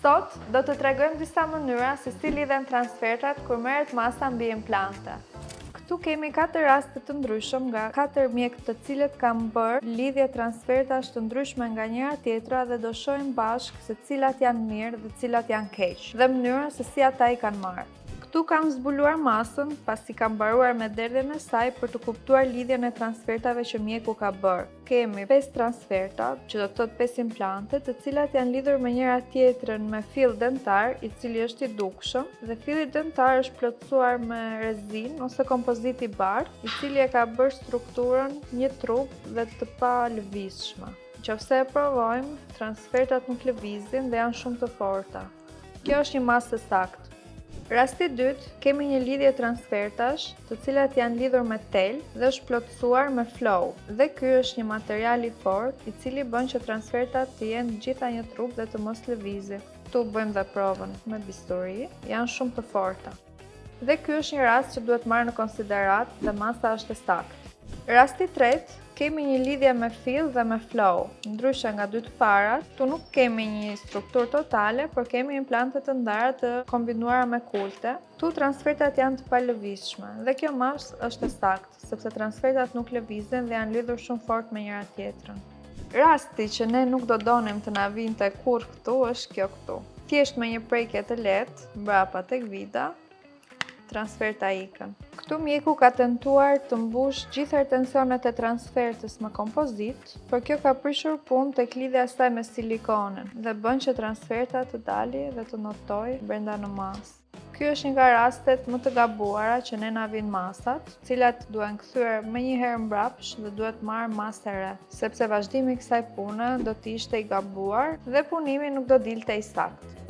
Sot do të tregojmë disa mënyra se si lidhen transfertat kur merret masa mbi implante. Këtu kemi 4 raste të ndryshëm nga 4 mjekë të cilët kanë bërë lidhje transfertash të ndryshme nga njëra tjetra dhe do shohim bashkë se cilat janë mirë dhe cilat janë keq dhe mënyrën se si ata i kanë marrë. Këtu kam zbuluar masën pasi kam mbaruar me derdhjen e saj për të kuptuar lidhjen e transfertave që mjeku ka bërë. Kemi 5 transferta, që do të thotë 5 implante, të cilat janë lidhur me njëra tjetrën me fill dentar, i cili është i dukshëm, dhe filli dentar është plotësuar me rezinë ose kompozit i bardhë, i cili e ka bërë strukturën një trup dhe të pa lëvizshme. Nëse e provojmë, transfertat nuk lëvizin dhe janë shumë të forta. Kjo është një masë e saktë. Rasti i dytë, kemi një lidhje transfertash, të cilat janë lidhur me tel dhe është plotësuar me flow. Dhe ky është një material i fortë, i cili bën që transfertat të jenë gjitha një trup dhe të mos lëvizin. Ktu bëjmë dhe provën me bisturi, janë shumë të forta. Dhe ky është një rast që duhet marrë në konsiderat dhe masa është e saktë. Rasti i tretë, kemi një lidhje me fill dhe me flow. Ndryshe nga dy të parat, tu nuk kemi një strukturë totale, por kemi implante të ndara të kombinuara me kulte. Tu transfertat janë të palëvizshme dhe kjo masë është e saktë, sepse transfertat nuk lëvizin dhe janë lidhur shumë fort me njëra tjetrën. Rasti që ne nuk do donim të na vinte kurrë këtu është kjo këtu. Thjesht me një prekje të lehtë mbrapa tek vida, transferta ikën. Këtu mjeku ka tentuar të mbush gjithë retensionet e transfertës me kompozit, por kjo ka prishur punë tek lidhja e saj me silikonin dhe bën që transferta të dalë dhe të notoj brenda në masë. Ky është një nga rastet më të gabuara që ne na vijnë masat, të cilat duhen kthyer menjëherë mbrapsh dhe duhet marrë masë e re, sepse vazhdimi i kësaj pune do të ishte i gabuar dhe punimi nuk do dilte i saktë.